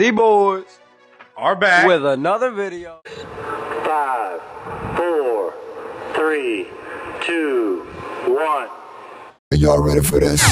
The boys are back with another video. 5, 4, 3, 2, 1. Are y'all ready for this?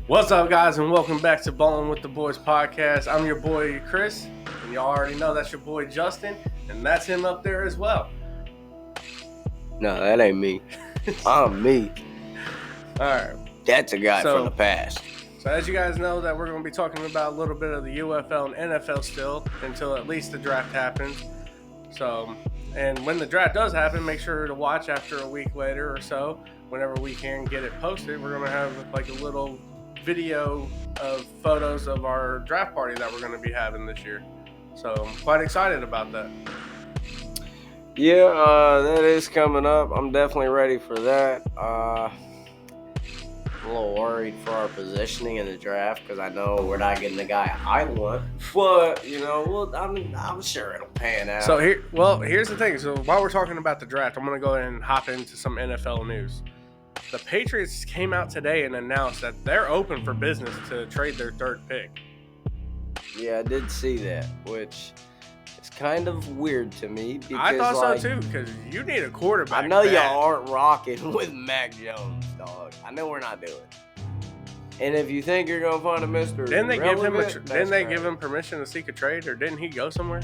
What's up, guys, and welcome back to Ballin with the Boys podcast. I'm your boy Chris, and y'all already know that's your boy Justin, and that's him up there as well. No, that ain't me. I'm me. All right. That's a guy from the past. So as you guys know, that we're going to be talking about a little bit of the UFL and NFL still until at least the draft happens. So, and when the draft does happen, make sure to watch after a week later or so. Whenever we can get it posted, we're going to have like a little video of photos of our draft party that we're going to be having this year. So I'm quite excited about that. Yeah, that is coming up. I'm definitely ready for that. I'm a little worried for our positioning in the draft because I know we're not getting the guy I want. But, I'm sure it'll pan out. So here's the thing. So while we're talking about the draft, I'm going to go ahead and hop into some NFL news. The Patriots came out today and announced that they're open for business to trade their third pick. Yeah, I did see that, which is kind of weird to me. Because, I thought so too, because you need a quarterback. I know y'all aren't rocking with Mac Jones, dog. I know we're not doing it. And if you think you're gonna find a Mr. Didn't they Relevant, give him permission to seek a trade, or didn't he go somewhere?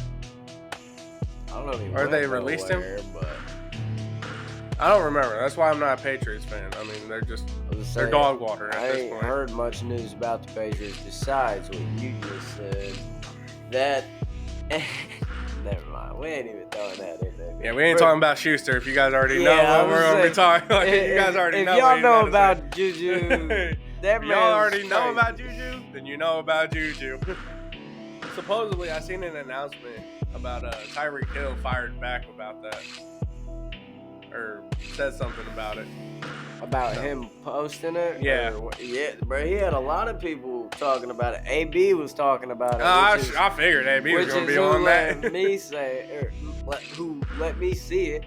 I don't even. Or they released him? But I don't remember. That's why I'm not a Patriots fan. I mean, they're dog water at this ain't point. heard much news about the Patriots besides what you just said. That never mind. We ain't even throwing that in there. Yeah, we ain't talking about Schuster. If you guys already know what we're gonna be talking, like, you guys already know. If y'all know about Juju, that y'all already know about Juju, then you know about Juju. Supposedly, I seen an announcement about Tyreek Hill fired back about that. Or said something about it. About him posting it? Yeah. Yeah, bro. He had a lot of people talking about it. AB was talking about it. I figured AB was going to be on that. Who let me see it.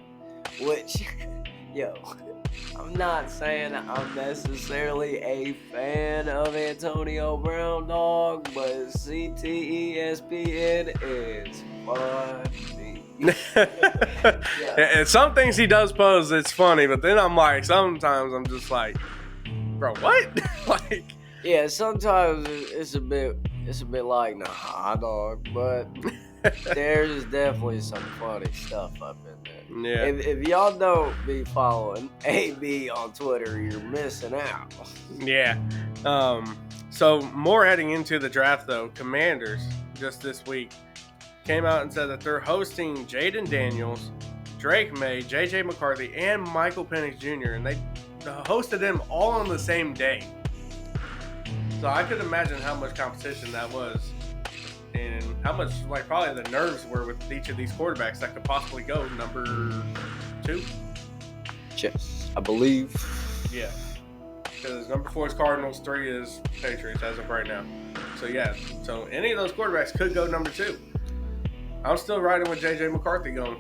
Which, yo, I'm not saying I'm necessarily a fan of Antonio Brown, dog, but CTESPN is funny. And some things he does pose, it's funny, but then sometimes I'm just like, bro, what? Like, yeah, sometimes it's a bit like, nah, dog, but there's definitely some funny stuff up in there. Yeah. If y'all don't be following AB on Twitter, you're missing out. Yeah. So more heading into the draft though, Commanders just this week came out and said that they're hosting Jaden Daniels, Drake May, J.J. McCarthy, and Michael Penix Jr., and they hosted them all on the same day. So I could imagine how much competition that was and how much, probably the nerves were with each of these quarterbacks that could possibly go number 2. Yes, I believe. Yeah. Because number 4 is Cardinals, 3 is Patriots as of right now. So, yeah. So, any of those quarterbacks could go number 2. I'm still riding with J.J. McCarthy going.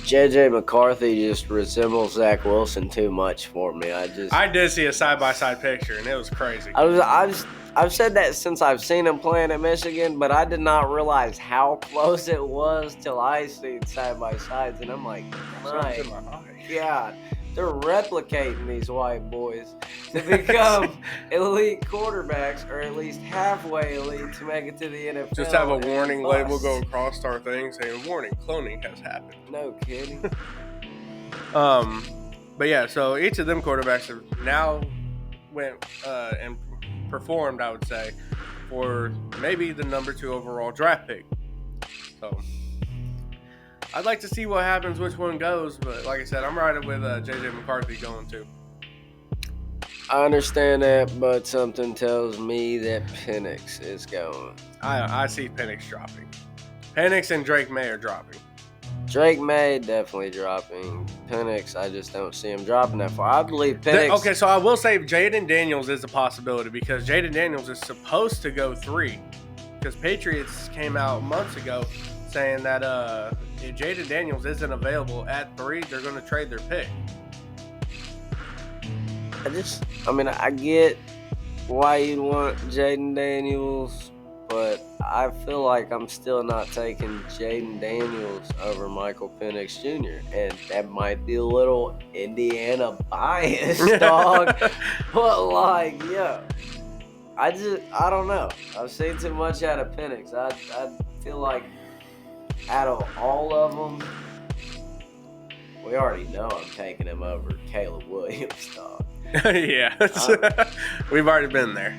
J.J. McCarthy just resembles Zach Wilson too much for me. I did see a side-by-side picture, and it was crazy. I've said that since I've seen him playing at Michigan, but I did not realize how close it was till I seen side-by-sides, and I'm like, my God. They're replicating these white boys to become elite quarterbacks, or at least halfway elite to make it to the NFL. Just have a warning label go across our thing saying, warning, cloning has happened. No kidding. But yeah, so each of them quarterbacks have now went and performed, I would say, for maybe the number 2 overall draft pick. So I'd like to see what happens, which one goes. But like I said, I'm riding with JJ McCarthy going too. I understand that, but something tells me that Penix is going. I see Penix dropping. Penix and Drake May are dropping. Drake May definitely dropping. Penix, I just don't see him dropping that far. I believe Penix. Okay, so I will say Jaden Daniels is a possibility because Jaden Daniels is supposed to go 3. Because Patriots came out months ago saying that if Jaden Daniels isn't available at 3, they're going to trade their pick. I get why you'd want Jaden Daniels, but I feel like I'm still not taking Jaden Daniels over Michael Penix Jr. And that might be a little Indiana bias, dog. But like, yeah, I don't know. I've seen too much out of Penix. I feel like out of all of them, we already know I'm taking him over Caleb Williams, dog. Yeah, we've already been there.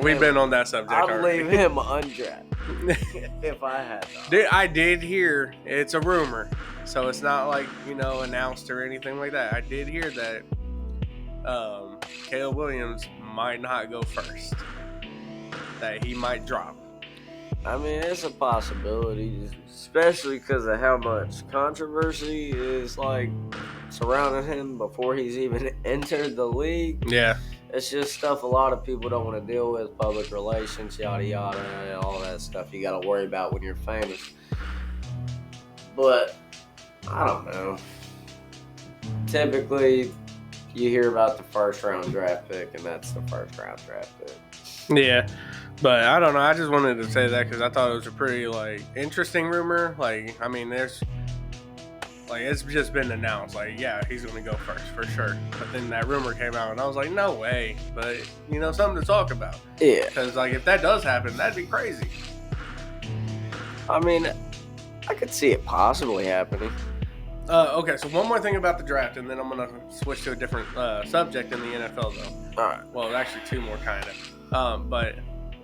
We've been on that subject I'd already. leave him undrafted if I had to. Dude, I did hear, it's a rumor, so it's not like, announced or anything like that. I did hear that Caleb Williams might not go first, that he might drop. I mean, it's a possibility, especially because of how much controversy is like surrounding him before he's even entered the league. Yeah. It's just stuff a lot of people don't want to deal with, public relations, yada yada, and all that stuff you got to worry about when you're famous. But I don't know. Typically, you hear about the first round draft pick, and that's the first round draft pick. Yeah, but I don't know. I just wanted to say that because I thought it was a pretty interesting rumor. It's just been announced. He's gonna go first for sure. But then that rumor came out, and I was like, no way. But something to talk about. Yeah. Because if that does happen, that'd be crazy. I mean, I could see it possibly happening. Okay, so one more thing about the draft, and then I'm gonna switch to a different subject in the NFL though. All right. Well, actually, 2 more kind of. But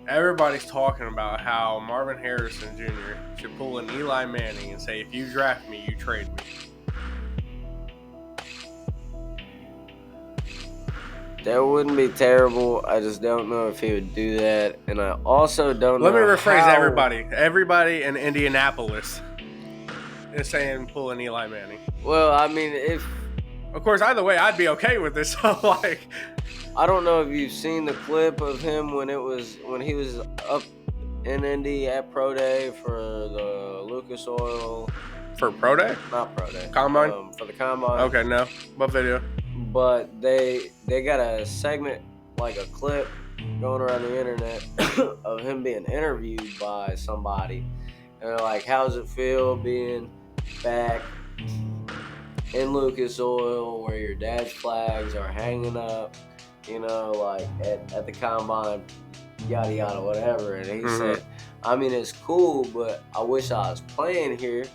everybody's talking about how Marvin Harrison Jr. should pull an Eli Manning and say, if you draft me, you trade me. That wouldn't be terrible. I just don't know if he would do that. And I also don't know. Let me rephrase everybody. Everybody in Indianapolis is saying pull an Eli Manning. Well, I mean, Of course, either way, I'd be okay with this. So, I don't know if you've seen the clip of him when he was up in Indy at Pro Day for the Lucas Oil. For Pro Day? Not Pro Day. Combine? For the Combine. Okay, no. What video? But they got a segment, like a clip, going around the internet of him being interviewed by somebody. And they're like, how's it feel being back in Lucas Oil where your dad's flags are hanging up, at the Combine, yada, yada, whatever. And he said, I mean, it's cool, but I wish I was playing here.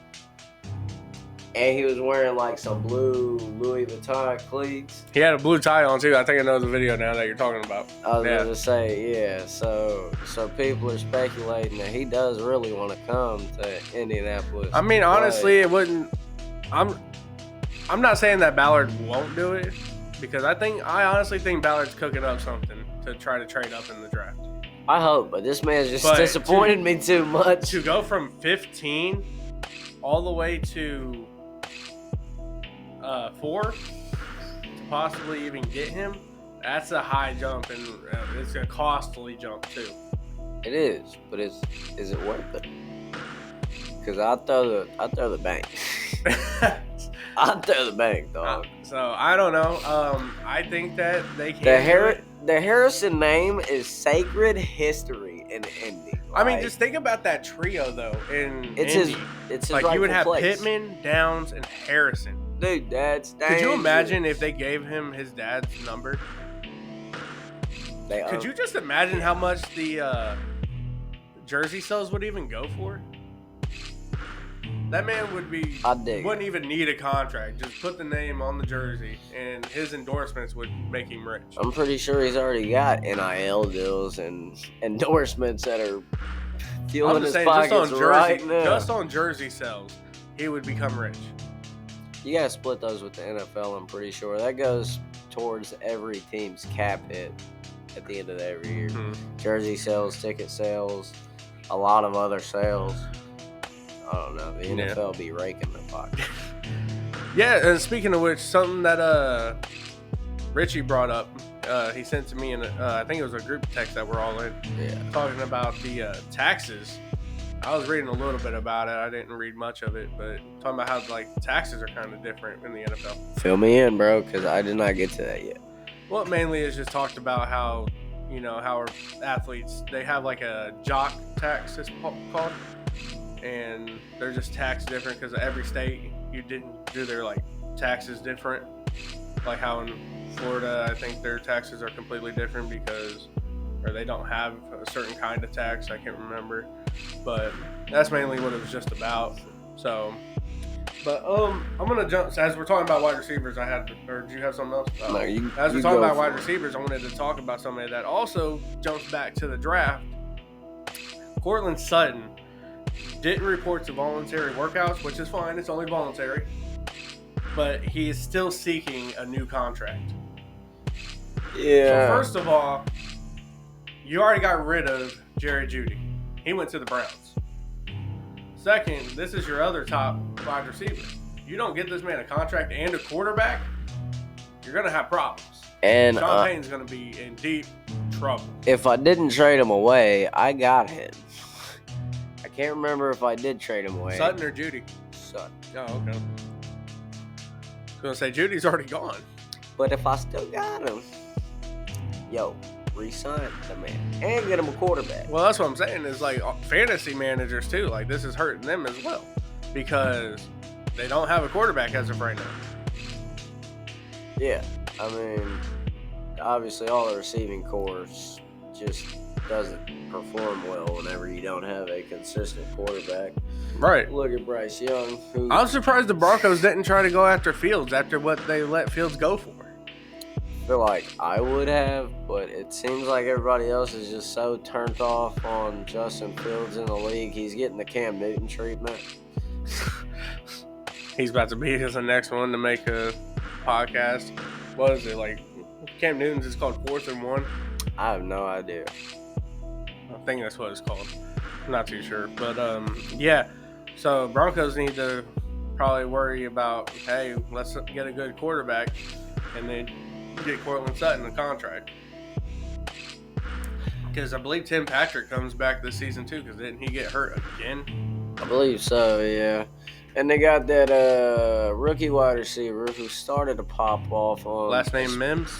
And he was wearing some blue Louis Vuitton cleats. He had a blue tie on too. I think I know the video now that you're talking about. I was going to say, yeah. So people are speculating that he does really want to come to Indianapolis. I mean, honestly, it wouldn't. I'm not saying that Ballard won't do it because I honestly think Ballard's cooking up something to try to trade up in the draft. I hope, but this man's just disappointed me too much. To go from 15 all the way to 4 to possibly even get him, that's a high jump, and it's a costly jump too. It is, but is it worth it? Because I'd throw the bank. I'd throw the bank, dog. So I don't know. I think that they can. The Harrison name is sacred history in Indy. I mean, just think about that trio though. It's Indy. His you would have place. Pittman, Downs, and Harrison. Dude, that's dangerous. Could you imagine if they gave him his dad's number? Could you just imagine how much the jersey sales would even go for? That man wouldn't even need a contract. Just put the name on the jersey, and his endorsements would make him rich. I'm pretty sure he's already got NIL deals and endorsements that are fueling his pockets right now. Just on jersey sales, he would become rich. You gotta split those with the NFL, I'm pretty sure. That goes towards every team's cap hit at the end of every year. Jersey sales, ticket sales, a lot of other sales. I don't know. The NFL be raking the pocket. Yeah, and speaking of which, something that Richie brought up, he sent to me in I think it was a group text that we're all in, talking about the taxes. I was reading a little bit about it. I didn't read much of it, but talking about how like taxes are kind of different in the NFL. Fill me in, bro, because I did not get to that yet. Well, mainly it's just talked about how, you know, how our athletes, they have like a jock tax, it's called, and they're just taxed different because every state you didn't do their like taxes different. Like how in Florida, I think their taxes are completely different because, or they don't have a certain kind of tax. I can't remember, but that's mainly what it was just about. So, but I'm gonna jump as we're talking about wide receivers. Or did you have something else? No, as we're talking about wide receivers, I wanted to talk about somebody that also jumps back to the draft. Cortland Sutton didn't report to voluntary workouts, which is fine. It's only voluntary, but he is still seeking a new contract. Yeah. So first of all, you already got rid of Jerry Jeudy. He went to the Browns. Second, this is your other top wide receiver. You don't get this man a contract and a quarterback, you're going to have problems. And Sean Payton's going to be in deep trouble. If I didn't trade him away, I got him. I can't remember if I did trade him away. Sutton or Jeudy? Sutton. Oh, okay. I was going to say, Judy's already gone. But if I still got him, re-sign the man and get him a quarterback. Well, that's what I'm saying is like fantasy managers too. Like this is hurting them as well because they don't have a quarterback as of right now. Yeah, I mean, obviously all the receiving corps just doesn't perform well whenever you don't have a consistent quarterback. Right. Look at Bryce Young. I'm surprised the Broncos didn't try to go after Fields after what they let Fields go for. I feel like I would have, but it seems like everybody else is just so turned off on Justin Fields in the league. He's getting the Cam Newton treatment. He's about to be the next one to make a podcast. What is it, like Cam Newton's is called 4th and 1? I have no idea. I think that's what it's called. I'm not too sure. But, yeah. So, Broncos need to probably worry about, hey, let's get a good quarterback and then get Cortland Sutton a contract. Because I believe Tim Patrick comes back this season, too, because didn't he get hurt again? I believe so, yeah. And they got that rookie wide receiver who started to pop off on... Last name Mims?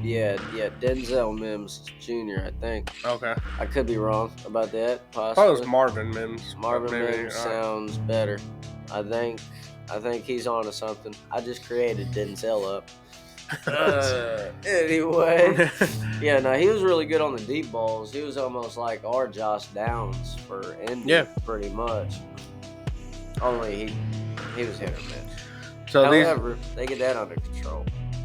Yeah, Denzel Mims Jr., I think. Okay. I could be wrong about that, possibly. I thought it was Marvin Mims. Marvin Mims sounds better. I think he's on to something. I just created Denzel up. Anyway. Yeah, no, he was really good on the deep balls. He was almost like our Josh Downs for Indy, pretty much. Only he was hit or miss. So however, they get that under control.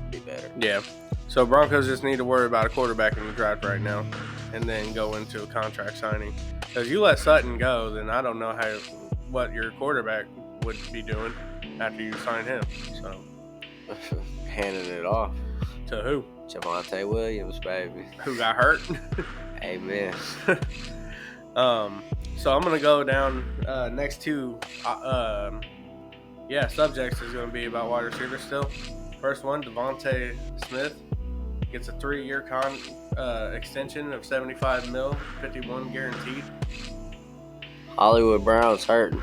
Be better. Yeah. So Broncos just need to worry about a quarterback in the draft right now and then go into a contract signing. Because you let Sutton go, then I don't know what your quarterback would be doing after you sign him. So handing it off. To who? Javonte Williams, baby. Who got hurt? Amen. So I'm gonna go down next two. Subjects is gonna be about wide receivers still. First one, Devontae Smith gets a 3-year extension of $75 million, $51 guaranteed. Hollywood Brown's hurting.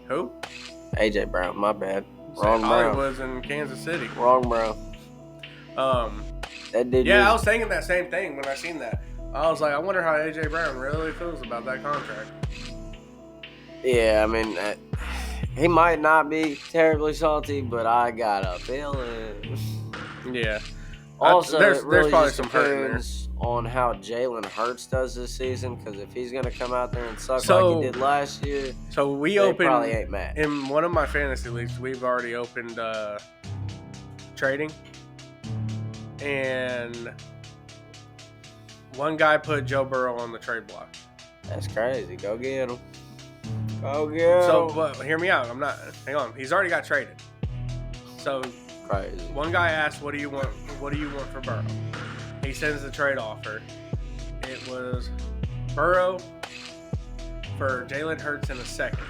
Who? AJ Brown, my bad. Wrong Brown. Hollywood's in Kansas City. Wrong Brown. That dude. Yeah, I was thinking that same thing when I seen that. I was like, I wonder how AJ Brown really feels about that contract. Yeah, I mean, he might not be terribly salty, but I got a feeling. Yeah. Also, there's really probably just some hurt in there. on how Jalen Hurts does this season, because if he's going to come out there and suck like he did last year, so we probably ain't mad. In one of my fantasy leagues, we've already opened trading, and one guy put Joe Burrow on the trade block. That's crazy. Go get him. Oh yeah. So, but hear me out. Hang on. He's already got traded. So, crazy. one guy asked, "What do you want? What do you want for Burrow?" He sends the trade offer. It was Burrow for Jalen Hurts in a second.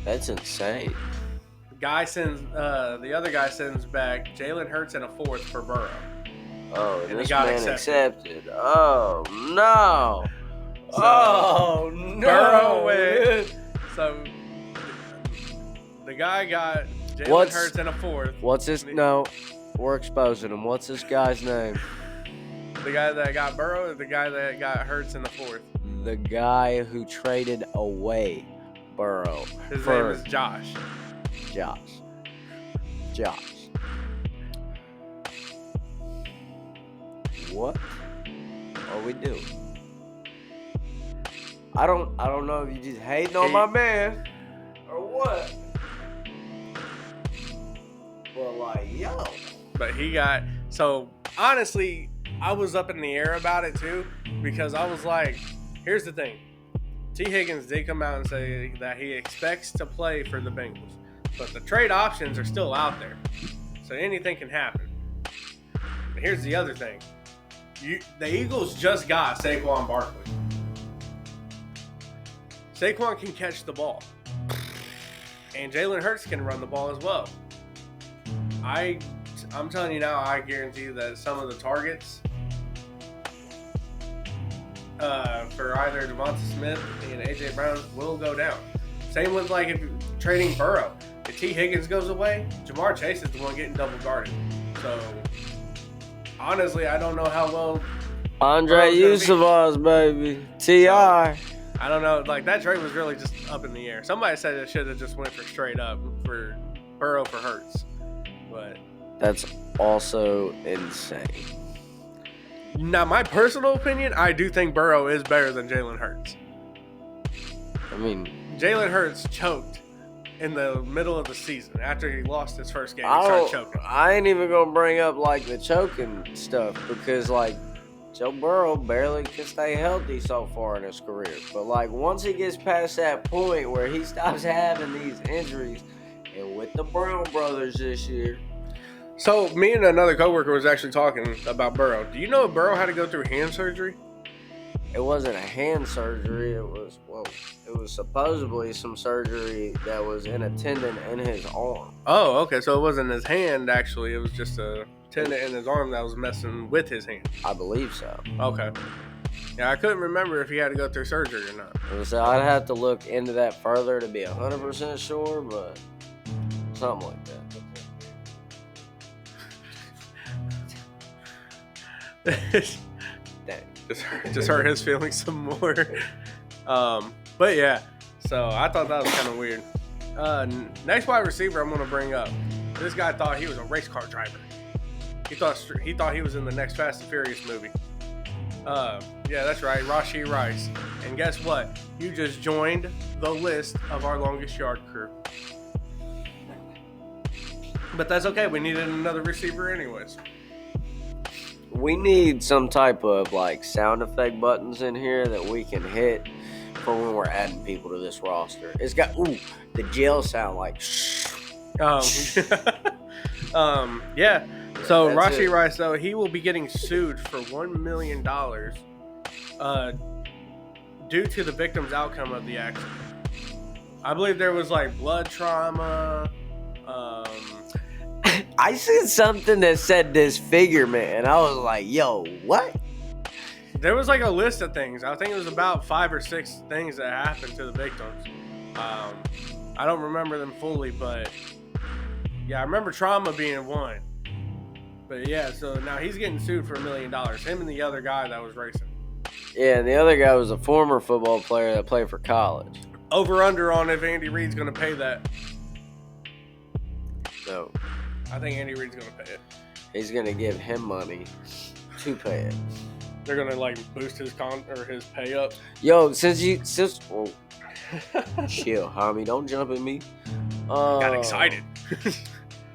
That's insane. The other guy sends back Jalen Hurts and a fourth for Burrow. Oh, And this he got man accepted. Oh no. So, Oh no. Burrow went. So the guy got Jalen Hurts and a fourth. What's his? No, we're exposing him. What's this guy's name? The guy that got Burrow, or the guy that got Hurts in the fourth? The guy who traded away Burrow. His name is Josh. Josh. What are we doing? I don't know if you just hating on my man or what. Well, like, yo. But he got, so honestly, I was up in the air about it too, because I was like, here's the thing. T. Higgins did come out and say that he expects to play for the Bengals, but the trade options are still out there, so anything can happen. But here's the other thing. The Eagles just got Saquon Barkley. Saquon can catch the ball, and Jalen Hurts can run the ball as well. I'm telling you now, I guarantee you that some of the targets for either Devonta Smith and A.J. Brown will go down. Same with like if you're trading Burrow. If T. Higgins goes away, Jamar Chase is the one getting double guarded. So honestly, I don't know how well Andre Yusuf's baby. T.I. I don't know. Like that trade was really just up in the air. Somebody said it should have just went for straight up for Burrow for Hurts, but that's also insane. Now, my personal opinion, I do think Burrow is better than Jalen Hurts. I mean, Jalen Hurts choked in the middle of the season after he lost his first game. He started choking. I ain't even gonna bring up like the choking stuff because like Joe Burrow barely can stay healthy so far in his career. But like once he gets past that point where he stops having these injuries, and with the Brown brothers this year. So me and another coworker was actually talking about Burrow. Do you know Burrow had to go through hand surgery? It wasn't a hand surgery. It was supposedly some surgery that was in a tendon in his arm. Oh, okay. So it wasn't his hand actually. It was just a tendon in his arm that was messing with his hand. I believe so. Okay. Yeah, I couldn't remember if he had to go through surgery or not. So I'd have to look into that further to be 100% sure, but something like that. Dang. Just hurt his feelings some more. But yeah, so I thought that was kind of weird. Next wide receiver I'm going to bring up. This guy thought he was a race car driver. He thought he was in the next Fast and Furious movie. Yeah, that's right, Rashee Rice. And guess what? You just joined the list of our longest yard crew. But that's okay. We needed another receiver anyways. We need some type of like sound effect buttons in here that we can hit for when we're adding people to this roster. It's got the jail sound like yeah. So That's Rashee it. Rice, though, he will be getting sued for $1 million due to the victim's outcome of the accident. I believe there was like blood trauma. I seen something that said disfigurement, and I was like, yo, what? There was like a list of things. I think it was about 5 or 6 things that happened to the victims. I don't remember them fully, but yeah, I remember trauma being one. But yeah, so now he's getting sued for $1 million. Him and the other guy that was racing. Yeah, and the other guy was a former football player that played for college. Over under on if Andy Reid's going to pay that. So I think Andy Reid's going to pay it. he's gonna give him money to pay it. They're going to like boost his his pay up. Yo, since chill, homie, don't jump at me. Got excited.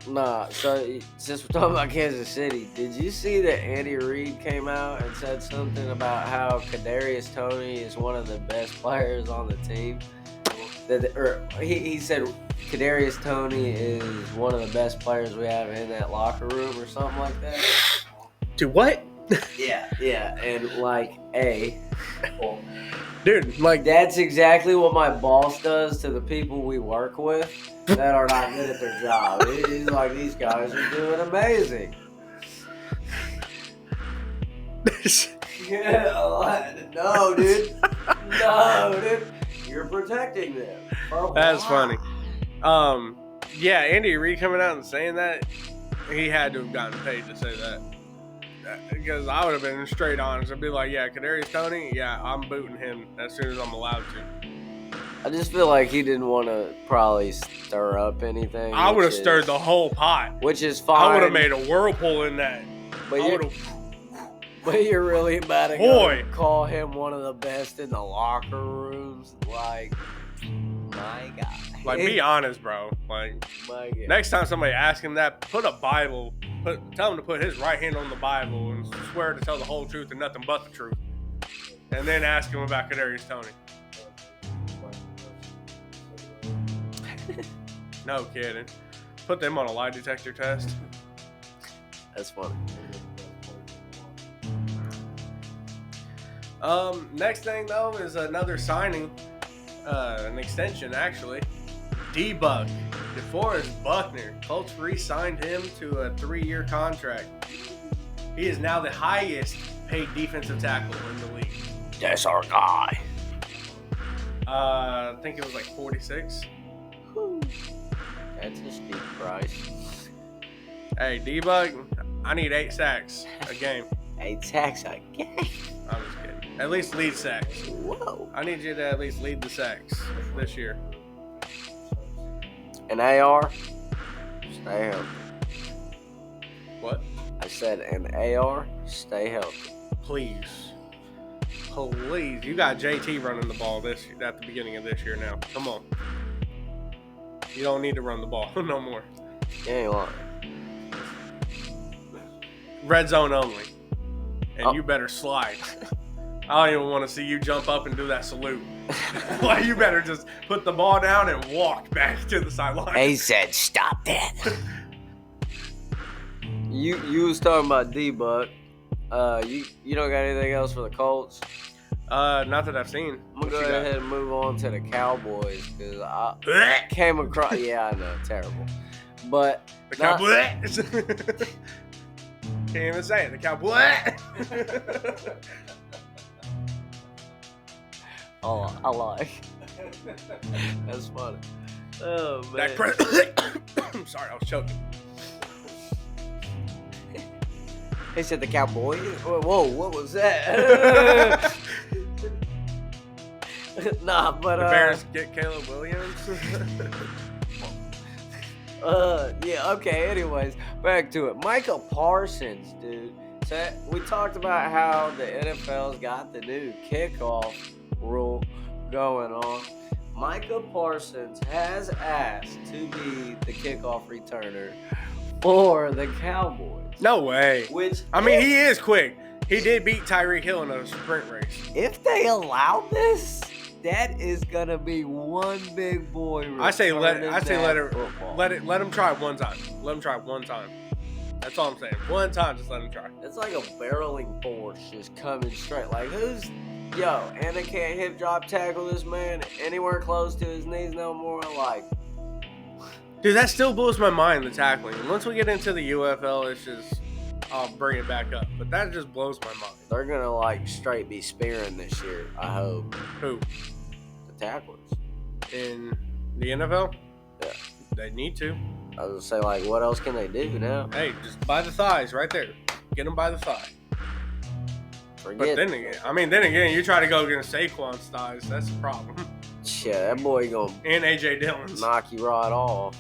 Nah, so since we're talking about Kansas City, did you see that Andy Reid came out and said something about how Kadarius Toney is one of the best players on the team? He said Kadarius Toney is one of the best players we have in that locker room or something like that. Dude, what? Yeah, and Dude, like that's exactly what my boss does to the people we work with that are not good at their job. He's like, these guys are doing amazing. No, dude. You're protecting them. That's funny. Yeah, Andy Reid coming out and saying that, he had to have gotten paid to say that. Because I would have been straight honest. I'd be like, yeah, Kadarius Toney, yeah, I'm booting him as soon as I'm allowed to. I just feel like he didn't want to probably stir up anything. I would have stirred the whole pot. Which is fine. I would have made a whirlpool in that. But you're really about to call him one of the best in the locker rooms? Like, my God. Like, be honest, bro. Like, next time somebody asks him that, put a Bible, tell him to put his right hand on the Bible and swear to tell the whole truth and nothing but the truth. And then ask him about Kadarius Toney. No kidding. Put them on a lie detector test. That's funny. Next thing though is another signing, an extension actually. D-Buck, DeForest Buckner. Colts re-signed him to a 3-year contract. He is now the highest paid defensive tackle in the league. That's our guy. I think it was like 46. That's a steep price. Hey, D-Buck, I need 8 sacks a game. 8 sacks a game? I'm just kidding. At least lead sacks. Whoa. I need you to at least lead the sacks this year. An AR? Stay healthy. What? I said an AR? Stay healthy. Please. You got JT running the ball at the beginning of this year now. Come on. You don't need to run the ball no more. You ain't lying. Red zone only. And you better slide. I don't even want to see you jump up and do that salute. Like, you better just put the ball down and walk back to the sideline. He said, stop that. You was talking about D-Buck. You don't got anything else for the Colts? Not that I've seen. I'm going to go ahead and move on to the Cowboys because I came across... Yeah, I know. Terrible. But... The Cowboys. Can't even say it. The Cowboys. Oh, I like. That's funny. Oh, man. I'm sorry, I was choking. He said the Cowboys? Whoa, what was that? Nah, but... The Bears get Caleb Williams? Yeah, okay, anyways, back to it. Micah Parsons, dude. So we talked about how the NFL's got the new kickoff rule going on. Micah Parsons has asked to be the kickoff returner for the Cowboys. No way. Which, he is quick. He did beat Tyreek Hill in a sprint race. If they allow this, that is gonna be one big boy. Let him try one time. Let him try one time. That's all I'm saying. One time, just let him try. It's like a barreling force just coming straight. Like, and they can't hip drop tackle this man anywhere close to his knees no more. Like, dude, that still blows my mind, the tackling. Once we get into the UFL, it's just, I'll bring it back up. But that just blows my mind. They're gonna like straight be spearing this year, I hope. Who? The tacklers. In the NFL? Yeah. They need to. I was gonna say, like, what else can they do now? Hey, just by the thighs right there. Get them by the thigh. But then again, you try to go against Saquon's thighs, that's a problem. Yeah, that boy gonna and AJ Dillon's. knock you right off.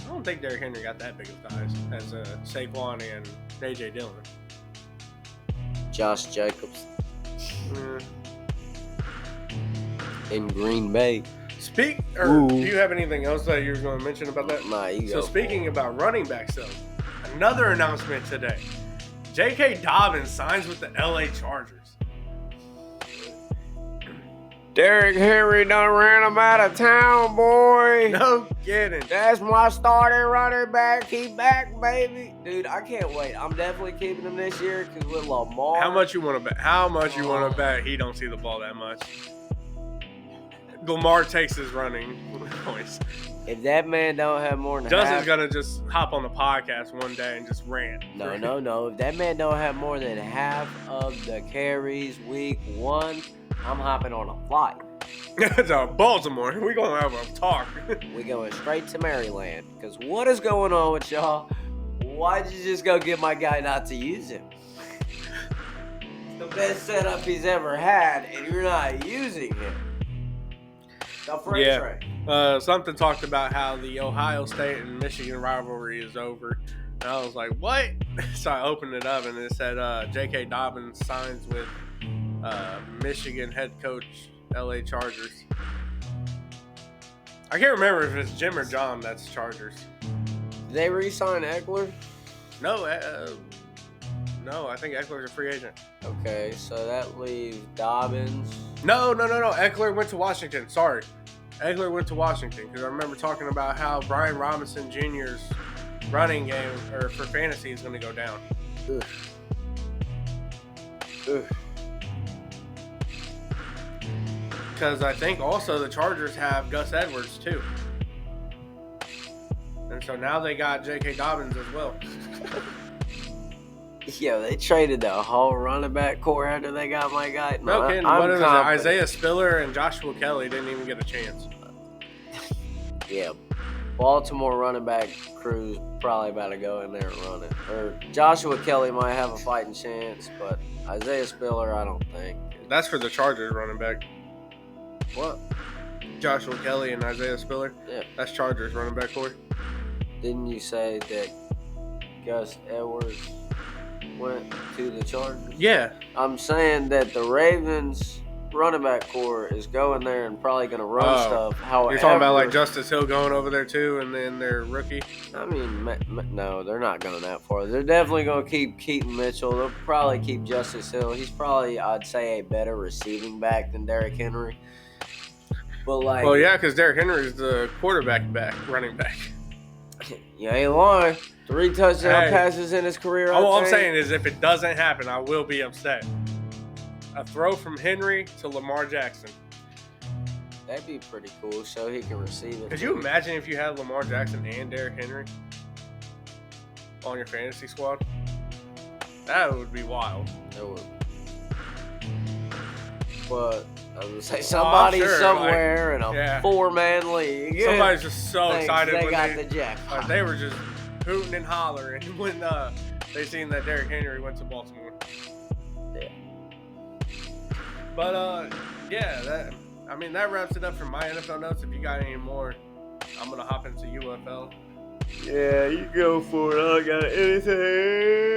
I don't think Derrick Henry got that big of thighs as Saquon and AJ Dillon. Josh Jacobs in Green Bay. Do you have anything else that you're going to mention about that? Nah, you So go speaking about running backs, though, another announcement today. J.K. Dobbins signs with the L.A. Chargers. Derrick Henry done ran him out of town, boy. No kidding. That's my starting running back. He back, baby. Dude, I can't wait. I'm definitely keeping him this year because with Lamar. How much you want to bet? How much you want to bet he don't see the ball that much? Lamar takes his running points. If that man don't have more than Justin's half. gonna just hop on the podcast one day and just rant. No. If that man don't have more than half of the carries week 1, I'm hopping on a flight. It's Baltimore. We gonna have a talk. We going straight to Maryland. Because what is going on with y'all? Why'd you just go get my guy not to use him? It's the best setup he's ever had, and you're not using him. Something talked about how the Ohio State and Michigan rivalry is over. And I was like, what? So I opened it up and it said J.K. Dobbins signs with Michigan head coach L.A. Chargers. I can't remember if it's Jim or John that's Chargers. Did they re-sign Eckler? No, I think Eckler's a free agent. Okay, so that leaves Dobbins. No. Eckler went to Washington. Sorry. Eckler went to Washington because I remember talking about how Brian Robinson Jr.'s running game or for fantasy is going to go down. Because I think also the Chargers have Gus Edwards too. And so now they got J.K. Dobbins as well. Yeah, they traded the whole running back core after they got my guy. No kidding. What is it? Isaiah Spiller and Joshua Kelly didn't even get a chance. Yeah, Baltimore running back crew's probably about to go in there and run it. Or Joshua Kelly might have a fighting chance, but Isaiah Spiller, I don't think. That's for the Chargers running back. What? Joshua Kelly and Isaiah Spiller? Yeah. That's Chargers running back core. Didn't you say that Gus Edwards went to the Chargers? Yeah. I'm saying that the Ravens running back core is going there and probably going to run stuff. However, you're talking about like Justice Hill going over there too, and then their rookie? I mean, no, they're not going that far. They're definitely going to keep Keaton Mitchell. They'll probably keep Justice Hill. He's probably, I'd say, a better receiving back than Derrick Henry. But like, well, yeah, because Derrick Henry is the running back. You ain't lying. 3 touchdown passes in his career. All I'm saying is if it doesn't happen, I will be upset. A throw from Henry to Lamar Jackson. That'd be pretty cool, so he can receive it. Could you imagine if you had Lamar Jackson and Derrick Henry on your fantasy squad? That would be wild. It would. But I was gonna say somebody somewhere in a 4-man league. Somebody's just so excited they when got the jackpot. Like, they were just hooting and hollering when they seen that Derrick Henry went to Baltimore. Yeah. But that wraps it up for my NFL notes. If you got any more, I'm gonna hop into UFL. Yeah, you go for it. I don't got anything.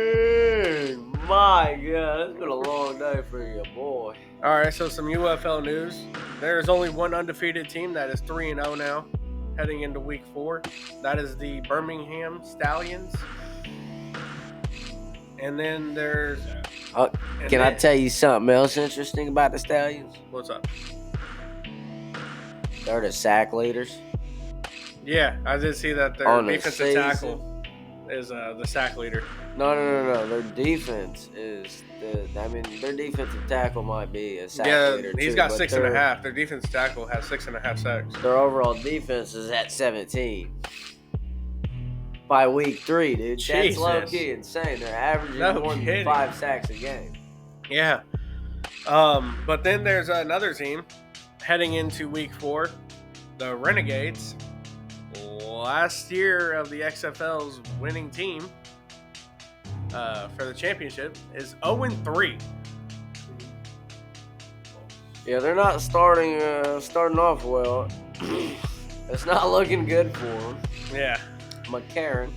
My God, it's been a long day for you, boy. All right, so some UFL news. There's only one undefeated team that is 3-0 now, heading into Week 4. That is the Birmingham Stallions. And then there's... Can I tell you something else interesting about the Stallions? What's up? They're the sack leaders. Yeah, I did see that their defensive tackle is the sack leader. No. Their defense is their defensive tackle might be a sack leader too. Yeah, he's got 6.5. Their defensive tackle has 6.5 sacks. Their overall defense is at 17 by week 3, dude. Jesus. That's low-key insane. They're averaging more than 5 sacks a game. Yeah. But then there's another team heading into Week 4, the Renegades. Last year of the XFL's winning team for the championship is 0-3. Yeah, they're not starting off well. It's not looking good for them. Yeah. McCarran.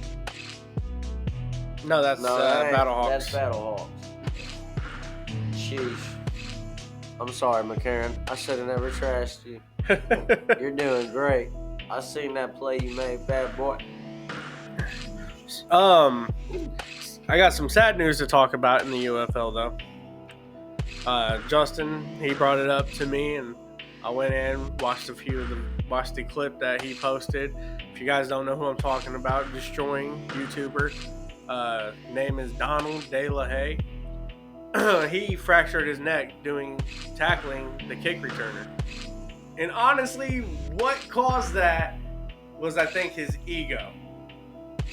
No, that's Battlehawks. That's Battlehawks. Sheesh. I'm sorry, McCarran. I should have never trashed you. You're doing great. I seen that play you made, bad boy. I got some sad news to talk about in the UFL though. Justin, he brought it up to me, and I went in, watched the clip that he posted. If you guys don't know who I'm talking about, destroying YouTuber. Name is Donald De La Haye. He fractured his neck tackling the kick returner. And honestly, what caused that was, I think, his ego.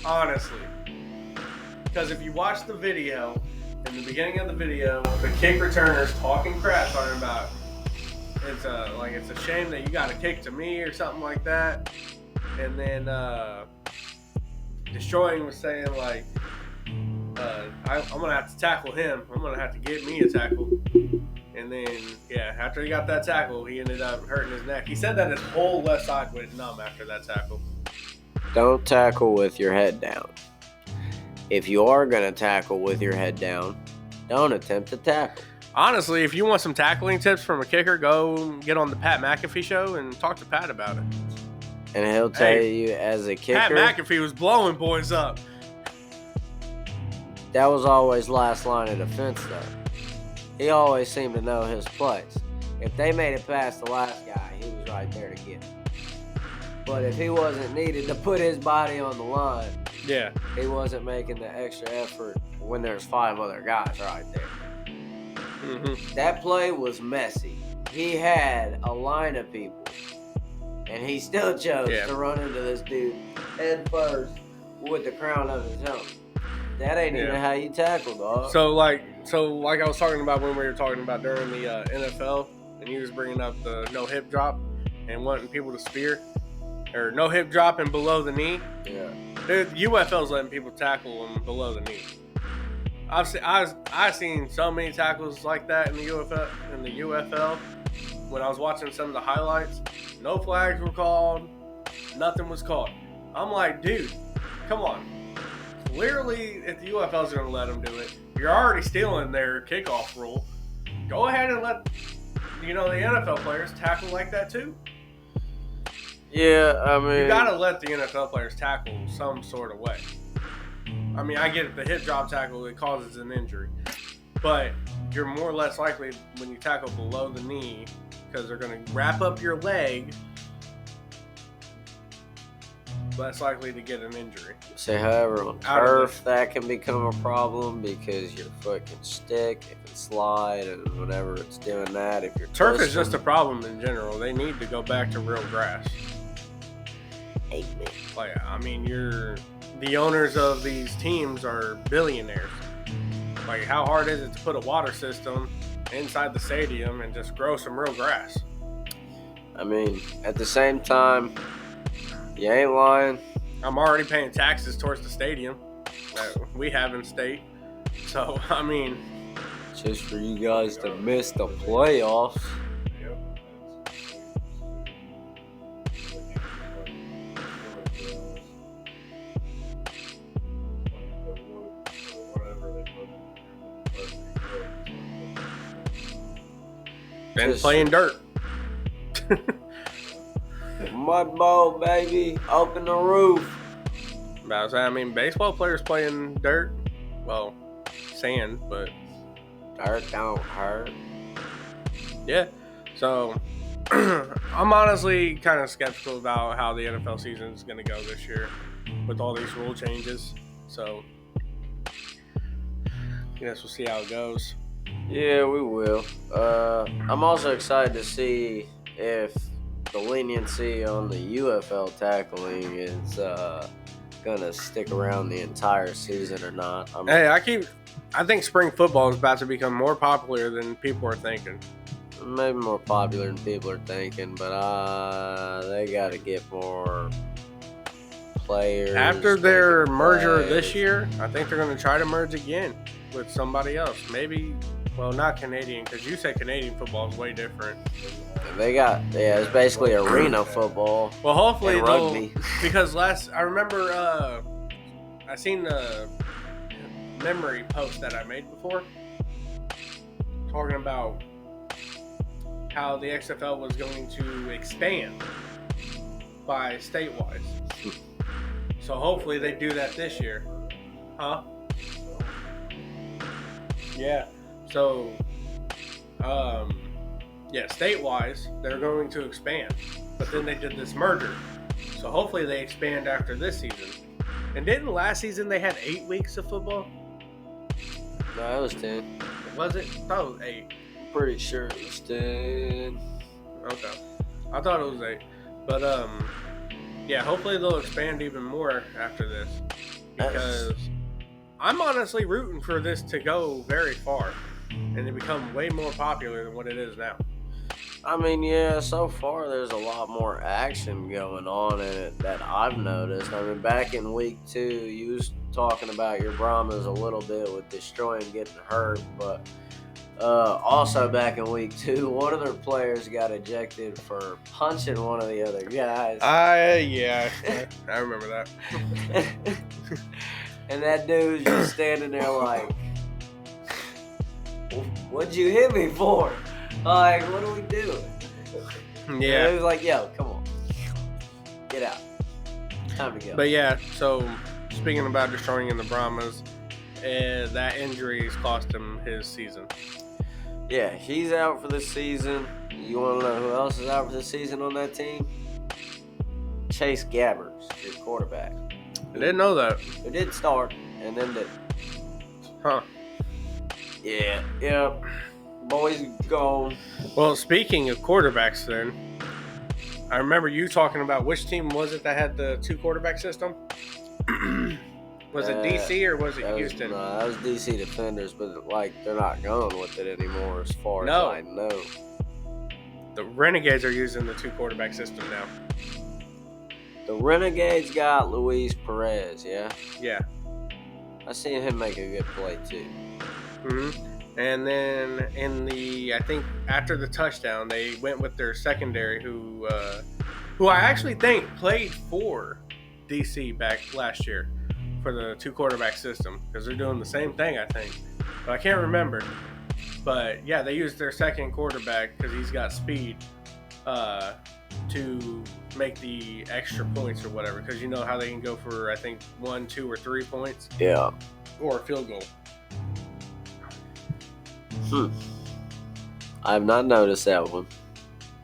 Honestly. Because if you watch the video, in the beginning of the video, the kick returner's talking crap, talking about it's a shame that you got a kick to me or something like that. And then Destroying was saying like, I'm gonna have to tackle him. I'm gonna have to get me a tackle. And then, yeah, after he got that tackle, he ended up hurting his neck. He said that his whole left side went numb after that tackle. Don't tackle with your head down. If you are going to tackle with your head down, don't attempt to tackle. Honestly, if you want some tackling tips from a kicker, go get on the Pat McAfee show and talk to Pat about it. And he'll tell you as a kicker. Pat McAfee was blowing boys up. That was always last line of defense, though. He always seemed to know his place. If they made it past the last guy, he was right there to get him. But if he wasn't needed to put his body on the line, yeah, he wasn't making the extra effort when there's 5 other guys right there. Mm-hmm. That play was messy. He had a line of people, and he still chose to run into this dude head first with the crown of his helmet. That ain't even how you tackle, dog. So like I was talking about when we were talking about during the NFL, and he was bringing up the no hip drop and wanting people to spear, or no hip drop and below the knee. Yeah. Dude, UFL's letting people tackle them below the knee. I've seen so many tackles like that in the UFL. When I was watching some of the highlights, no flags were called, nothing was called. I'm like, dude, come on. Clearly, if the UFL's going to let them do it, you're already stealing their kickoff rule. Go ahead and let the NFL players tackle like that too. Yeah, I mean, you got to let the NFL players tackle some sort of way. I mean, I get it. The hip drop tackle, it causes an injury. But you're more or less likely when you tackle below the knee because they're going to wrap up your leg, less likely to get an injury. See, however, on turf, that can become a problem because your foot can stick, it can slide, and whenever it's doing that, if you're turf twisting, is just a problem in general. They need to go back to real grass. Amen. Like, I mean, the owners of these teams are billionaires. Like, how hard is it to put a water system inside the stadium and just grow some real grass? I mean, at the same time, you ain't lying. I'm already paying taxes towards the stadium that we have in state. So, I mean, just for you guys to miss the playoffs. And playing dirt. Mud bowl, baby. Open the roof. I mean, baseball players playing dirt. Well, sand, but dirt don't hurt. Yeah. So, I'm honestly kind of skeptical about how the NFL season is going to go this year with all these rule changes. So, I guess we'll see how it goes. Yeah, we will. I'm also excited to see if the leniency on the UFL tackling is gonna stick around the entire season or not. I think spring football is about to become more popular than people are thinking. Maybe more popular than people are thinking, but they got to get more players. After their merger this year, I think they're going to try to merge again with somebody else. Maybe, well, not Canadian, because you said Canadian football is way different. It's basically arena football. Well, hopefully rugby. Because I remember I seen the memory post that I made before talking about how the XFL was going to expand by state-wise. So hopefully they do that this year. Huh? Yeah. So, state-wise, they're going to expand. But then they did this merger. So hopefully they expand after this season. And didn't last season they had 8 weeks of football? No, it was 10. Was it? I thought it was 8. Pretty sure it was 10. Okay. I thought it was 8. But, hopefully they'll expand even more after this. Because I'm honestly rooting for this to go very far and to become way more popular than what it is now. I mean, yeah, so far there's a lot more action going on in it that I've noticed. I mean, back in week 2, you was talking about your Brahmas a little bit with destroying getting hurt, but also back in week 2, one of their players got ejected for punching one of the other guys. I remember that. And that dude's just standing there like, what'd you hit me for? Like, what are we doing? Yeah. And he was like, yo, come on. Get out. Time to go. But yeah, so speaking about destroying the Brahmas, that injury has cost him his season. Yeah, he's out for the season. You want to know who else is out for the season on that team? Chase Gabbers, your quarterback. I didn't know that. Who did start and then didn't. Huh. Yeah. Boys gone. Well, speaking of quarterbacks then, I remember you talking about which team was it that had the 2 quarterback system? Was it DC or was it Houston? No, that was DC Defenders, but they're not going with it anymore as far as I know. The Renegades are using the 2 quarterback system now. The Renegades got Luis Perez, yeah? Yeah. I seen him make a good play too. Mm-hmm. And then I think after the touchdown, they went with their secondary, who I actually think played for DC back last year for the 2 quarterback system, because they're doing the same thing, I think. But I can't remember. But yeah, they used their second quarterback because he's got speed to make the extra points or whatever. Because you know how they can go for, I think, 1, 2, or 3 points. Yeah. Or a field goal. I have not noticed that one.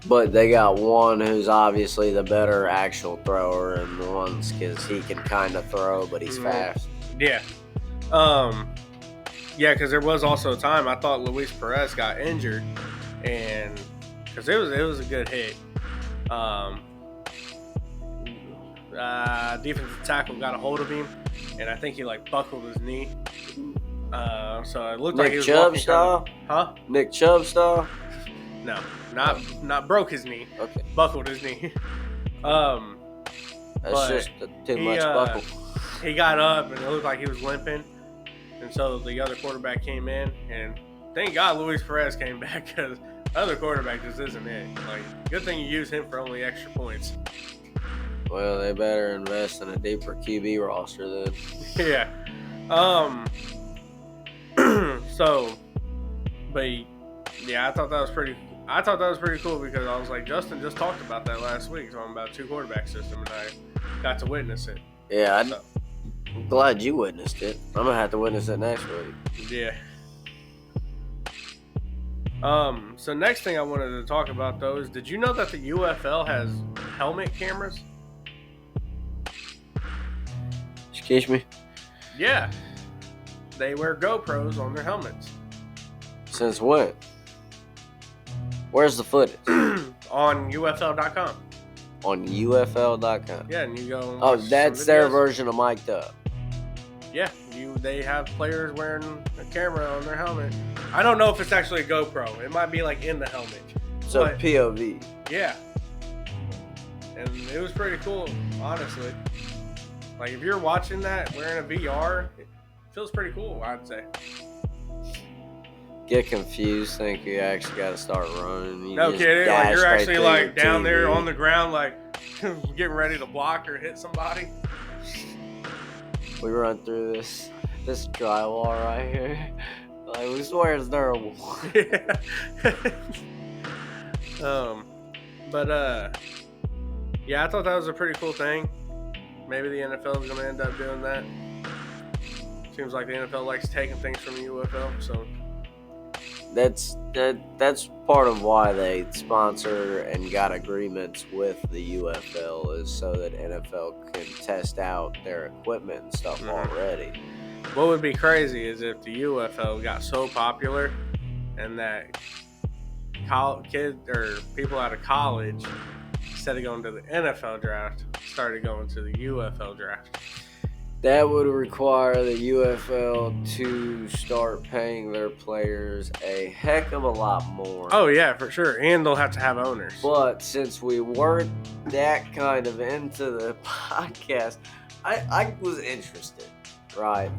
But they got one who's obviously the better actual thrower, and the one's because he can kind of throw, but he's fast. Yeah. Because there was also a time I thought Luis Perez got injured, and because it was a good hit. Defensive tackle got a hold of him, and I think he buckled his knee. So it looked like he was Chubb style? Huh? Nick Chubb style? No, not broke his knee. Okay. Buckled his knee. That's just too much buckle. He got up and it looked like he was limping, and so the other quarterback came in, and thank God Luis Perez came back, because the other quarterback just isn't it. Good thing you use him for only extra points. Well, they better invest in a deeper QB roster then. Yeah. I thought that was pretty cool, because I was like, Justin just talked about that last week, talking about 2 quarterback system, and I got to witness it. Yeah, I'm glad you witnessed it. I'm gonna have to witness it next week. Yeah. So next thing I wanted to talk about though is, did you know that the UFL has helmet cameras? Excuse me? Yeah. They wear GoPros on their helmets. Since when? Where's the footage? On UFL.com. On UFL.com. Yeah, and you go. And oh, that's their version of mic'd up. Yeah, they have players wearing a camera on their helmet. I don't know if it's actually a GoPro. It might be in the helmet. So POV. Yeah. And it was pretty cool, honestly. If you're watching that wearing a VR, it feels pretty cool, I'd say. Get confused, think you actually got to start running. No kidding. You're actually down there on the ground, getting ready to block or hit somebody. We run through this drywall right here. We swear it's durable. Yeah. Yeah, I thought that was a pretty cool thing. Maybe the NFL is going to end up doing that. Seems like the NFL likes taking things from the UFL, so that's part of why they sponsor and got agreements with the UFL is so that NFL can test out their equipment and stuff already. What would be crazy is if the UFL got so popular and that kids or people out of college, instead of going to the NFL draft, started going to the UFL draft. That would require the UFL to start paying their players a heck of a lot more. Oh, yeah, for sure. And they'll have to have owners. But since we weren't that kind of into the podcast, I was interested, right,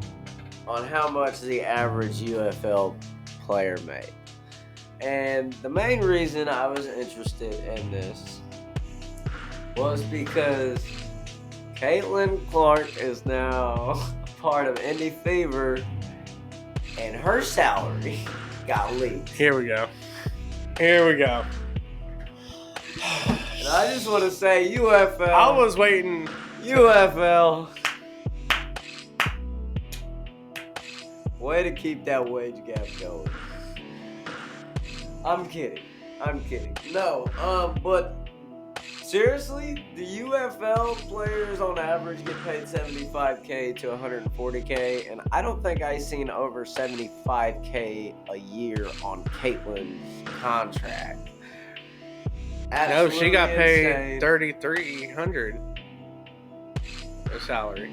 on how much the average UFL player made. And the main reason I was interested in this was because Caitlin Clark is now a part of Indy Fever, and her salary got leaked. Here we go. And I just want to say, UFL. I was waiting. UFL. Way to keep that wage gap going. I'm kidding. No, but seriously, the UFL players on average get paid $75K to $140K, and I don't think I've seen over $75K a year on Caitlin's contract. No, she got Absolutely paid $3,300 a salary.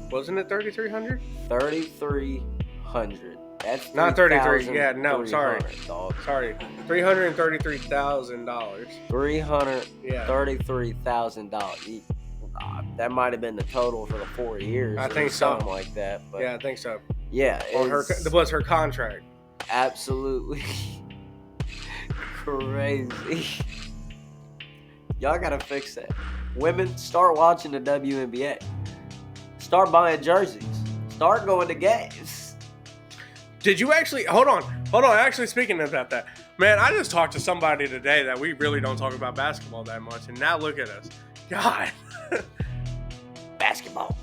Wasn't it $3,300? $3,300. That's not 33. Yeah, no, sorry. Dog. Sorry, $333,000. $333,000. That might have been the total for the 4 years. I think something so. like that. But Yeah, I think so. yeah, On her, was her contract. absolutely crazy. Y'all gotta fix that. Women, start watching the WNBA. Start buying jerseys. Start going to games. Did you actually hold on? Actually, speaking about that, man, I just talked to somebody today that we really don't talk about basketball that much, and now look at us. God, Basketball.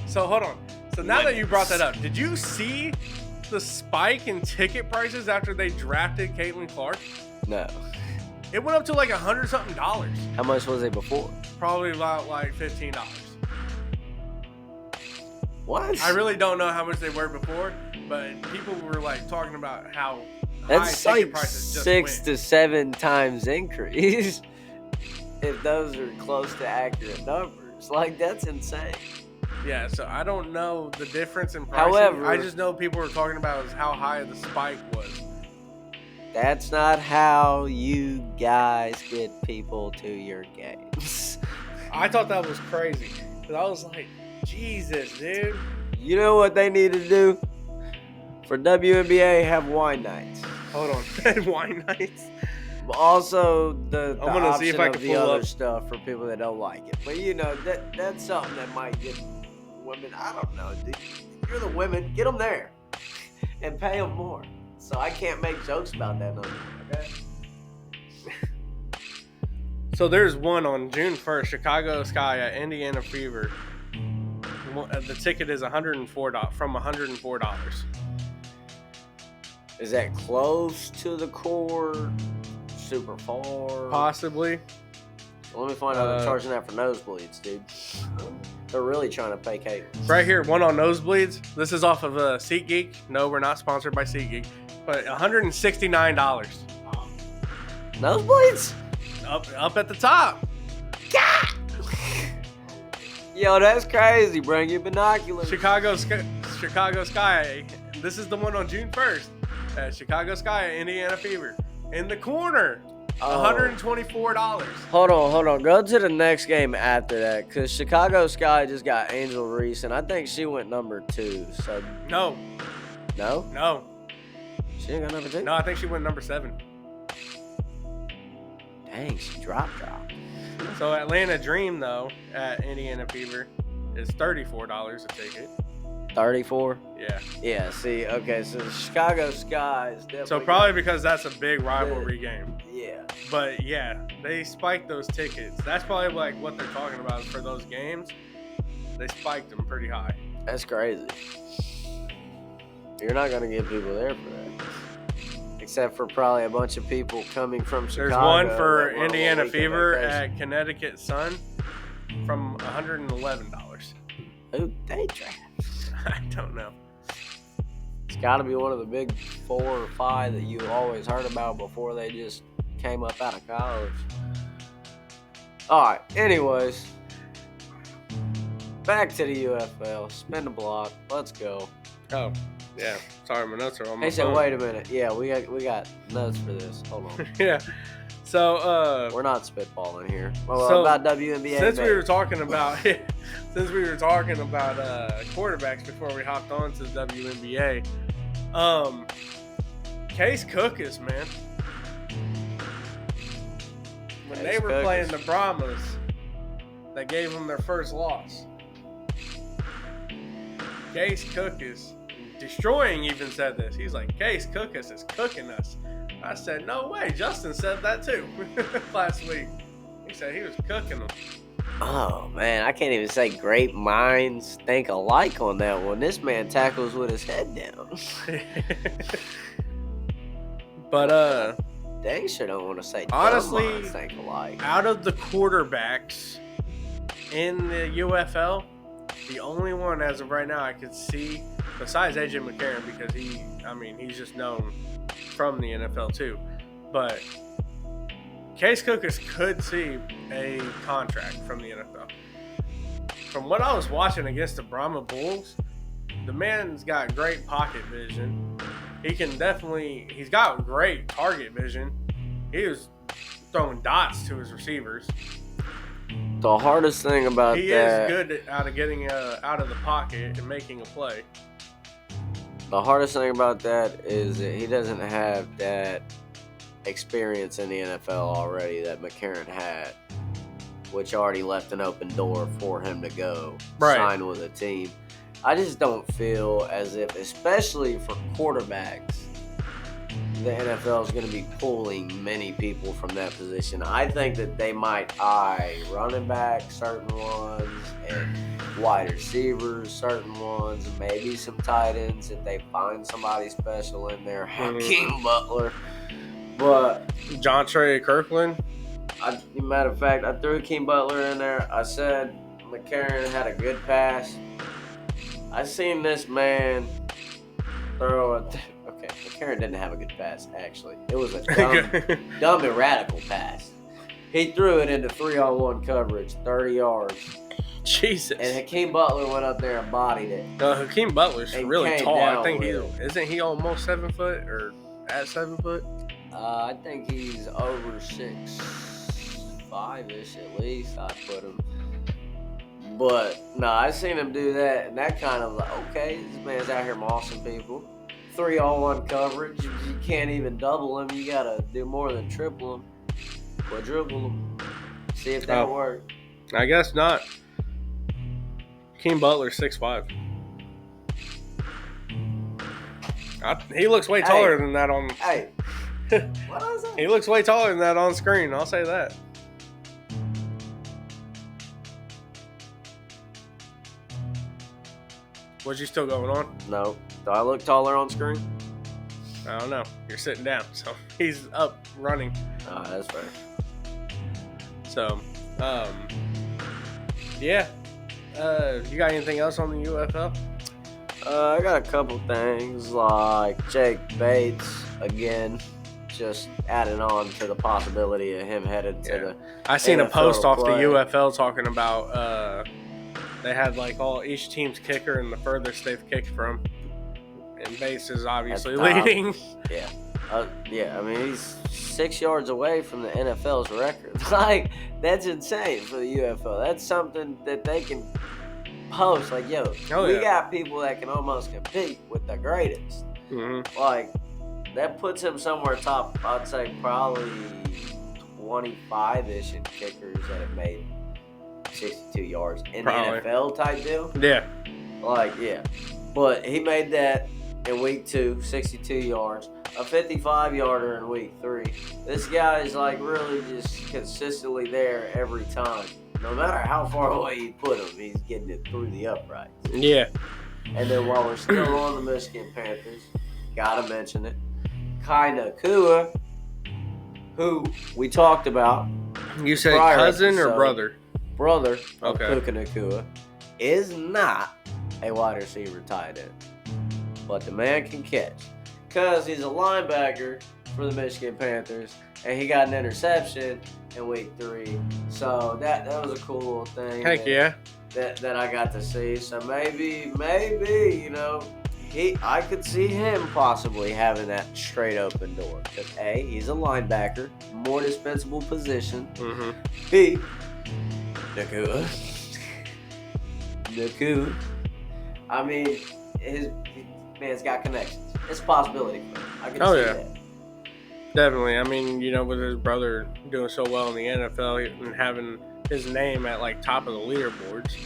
So hold on. So now that you brought that up, did you see the spike in ticket prices after they drafted Caitlin Clark? No. It went up to like $100-something. How much was it before? Probably about like $15. What? I really don't know how much they were before, but people were like talking about how that's high ticket like prices just 6 went. to 7 times increase. If those are close to accurate numbers, like that's insane. Yeah, so I don't know the difference in pricing. However, I just know people were talking about how high the spike was. That's not how you guys get people to your games. I thought that was crazy. Because I was like, Jesus, dude. You know what they need to do? For WNBA, have wine nights. Hold on. Wine nights? Also, the I'm gonna see if I can the pull other up stuff for people that don't like it. But you know, that's something that might get women. I don't know, dude. You're the women. Get them there and pay them more. So I can't make jokes about that no more, okay? So there's one on June 1st, Chicago Sky at Indiana Fever. The ticket is $104 from $104. Is that close to the court? Super far? Possibly. Let me find out they're charging that for nosebleeds, dude. They're really trying to pay Kate. Right here, one on nosebleeds. This is off of SeatGeek. No, we're not sponsored by SeatGeek. But $169. Nosebleeds? Up at the top. God! Yo, that's crazy. Bring your binoculars. Chicago Sky. This is the one on June 1st at Chicago Sky at Indiana Fever. In the corner, $124. Hold on. Go to the next game after that, because Chicago Sky just got Angel Reese, and I think she went number 2. So No. No? She didn't go number 2? No, I think she went number 7. Dang, she dropped. So Atlanta Dream, though, at Indiana Fever is $34 a ticket. 34? Yeah. Yeah, see, okay, so the Chicago Sky is definitely... So probably because that's a big rivalry game. Yeah. But yeah, they spiked those tickets. That's probably like what they're talking about for those games. They spiked them pretty high. That's crazy. You're not going to get people there for that. Except for probably a bunch of people coming from Chicago. There's one for that want a Indiana weekend Fever vacation. at Connecticut Sun from $111. Who they draft? I don't know. It's got to be one of the big 4 or 5 that you always heard about before they just came up out of college. All right. Anyways, back to the UFL. Spin the block. Let's go. Oh, yeah. Sorry, my notes are on my Hey, so phone. wait a minute. Yeah, we got notes for this. Hold on. Yeah. So, We're not spitballing here. Well, So, about WNBA. since we baby. were talking about quarterbacks before we hopped on to the WNBA, Case Cookus, man. When Case they were Cookus. playing the Brahmas, they gave them their first loss. Case Cookus, Destroying even said this. He's like, Case Cookus is cooking us. I said, no way. Justin said that too last week. He said he was cooking them. Oh, man. I can't even say great minds think alike on that one. This man tackles with his head down. But, Dang sure don't want to say honestly, dumb minds think alike. out of the quarterbacks in the UFL, the only one as of right now I could see, besides AJ McCarron, because he's just known from the NFL too. But Case Cookus could see a contract from the NFL. From what I was watching against the Brahma Bulls, the man's got great pocket vision. He's got great target vision. He was throwing dots to his receivers. The hardest thing about He that... is good out of getting out of the pocket and making a play. The hardest thing about that is that he doesn't have that experience in the NFL already that McCarron had, which already left an open door for him to go sign with a team. I just don't feel as if, especially for quarterbacks, the NFL is going to be pulling many people from that position. I think that they might eye running back, certain ones, and wide receivers, certain ones, maybe some tight ends if they find somebody special in there. Hakeem Butler. But Jontre Kirkland. matter of fact, I threw Hakeem Butler in there. I said McCarron had a good pass. I seen this man throw it. Okay, McCarron didn't have a good pass, actually. It was a dumb and radical pass. He threw it into 3-on-1 coverage, 30 yards. Jesus. And Hakeem Butler went up there and bodied it. Hakeem Butler's And really came tall. I down think with isn't he almost 7 foot or at 7 foot? I think he's over 6'5"-ish at least, I'd put him. But, no, I seen him do that, and that kind of like, okay, this man's out here mossing people. 3-on-1 coverage, you can't even double him. You got to do more than triple him. Quadruple him. See if that works. I guess not. Hakeem Butler's 6'5". He looks way taller than that on... Hey, what was that? He looks way taller than that on screen, I'll say that. Was you still going on? No. Do I look taller on screen? I don't know. You're sitting down, so he's up running. That's fair. So, yeah. You got anything else on the UFL? I got a couple things like Jake Bates again, just adding on to the possibility of him headed to the. I seen a NFL post off play. the UFL talking about they had like each team's kicker and the furthest they've kicked from, and Bates is obviously leading. Yeah. I mean, he's 6 yards away from the NFL's record. Like, that's insane for the UFL. That's something that they can post. Like, we got people that can almost compete with the greatest. Mm-hmm. Like, that puts him somewhere top, I'd say probably 25-ish in kickers that have made 62 yards in Probably. the NFL type deal. Yeah. Like, yeah. But he made that in week 2, 62 yards. A 55-yarder in week 3. This guy is like really just consistently there every time. No matter how far away you put him, he's getting it through the uprights. Yeah. And then while we're still on the Michigan Panthers, gotta mention it, Kai Nakua, who we talked about. You said prior cousin or episode, brother? Brother of Okay. Puka Nakua is not a wide receiver tight end. But the man can catch. Because he's a linebacker for the Michigan Panthers. And he got an interception in week 3. So that was a cool little thing. Heck yeah. That I got to see. So maybe, you know, I could see him possibly having that straight open door. Because A, he's a linebacker, more dispensable position. Mm-hmm. B, Nakua. I mean, his man's got connections. It's a possibility for him. I can see that. Definitely. I mean, you know, with his brother doing so well in the NFL and having his name at like top of the leaderboards,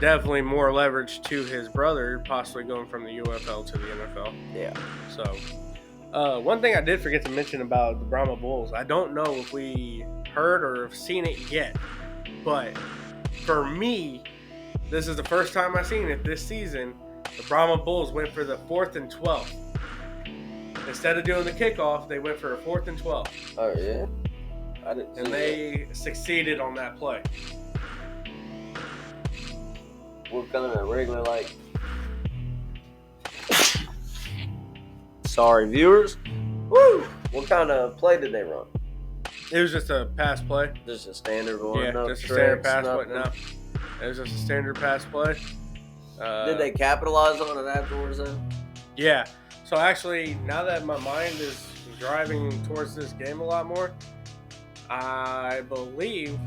definitely more leverage to his brother possibly going from the UFL to the NFL. Yeah. So, one thing I did forget to mention about the Brahma Bulls, I don't know if we heard or have seen it yet, but for me, this is the first time I've seen it this season. The Brahma Bulls went for the 4th and 12. Instead of doing the kickoff, they went for a 4th and 12. Oh, yeah? I didn't see And they succeeded on that play. We're kind of regular, like... Sorry, viewers. Woo! What kind of play did they run? It was just a pass play. Just a standard one? Yeah, no just a tricks, standard pass play. nothing? No, it was just a standard pass play. Did they capitalize on it afterwards, though? Yeah. So actually, now that my mind is driving towards this game a lot more, I believe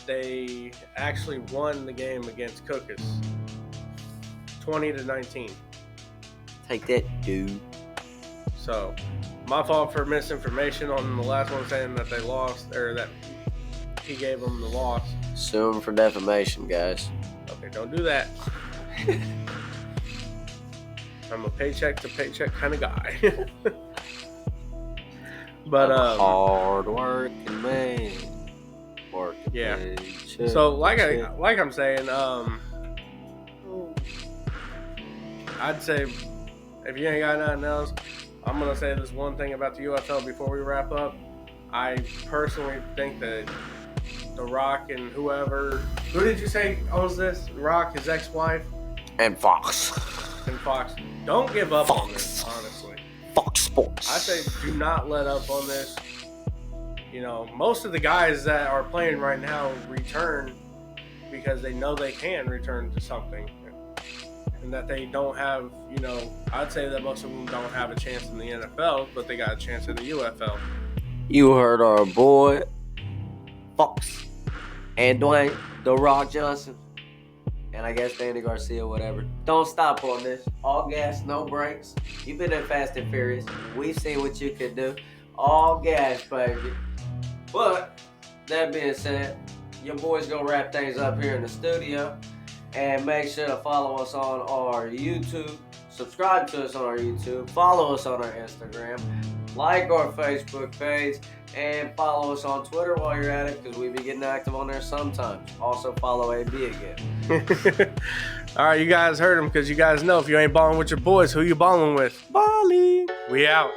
they actually won the game against Cookus, 20-19. Take that, dude. So, my fault for misinformation on the last one saying that they lost, or that he gave them the loss. Sue him for defamation, guys. Okay, don't do that. I'm a paycheck to paycheck kind of guy. But I'm a hard working man. Working yeah. paycheck So to like check. I'm saying, I'd say if you ain't got nothing else, I'm gonna say this one thing about the UFL before we wrap up. I personally think that The Rock and who did you say owns this? Rock, his ex-wife, And Fox. and Fox. Don't give up on this, honestly. Fox Sports. I say do not let up on this. You know, most of the guys that are playing right now return because they know they can return to something. And that they don't have, you know, I'd say that most of them don't have a chance in the NFL, but they got a chance in the UFL. You heard our boy, Fox. And Dwayne, The Rock Johnson. And I guess Danny Garcia, whatever. Don't stop on this. All gas, no brakes. You've been in Fast and Furious. We've seen what you can do. All gas, baby. But, that being said, your boy's gonna wrap things up here in the studio. And make sure to follow us on our YouTube. Subscribe to us on our YouTube. Follow us on our Instagram. Like our Facebook page. And follow us on Twitter while you're at it, because we be getting active on there sometimes. Also follow AB again. All right, you guys heard him, because you guys know if you ain't balling with your boys, who you balling with? Ballin. We out.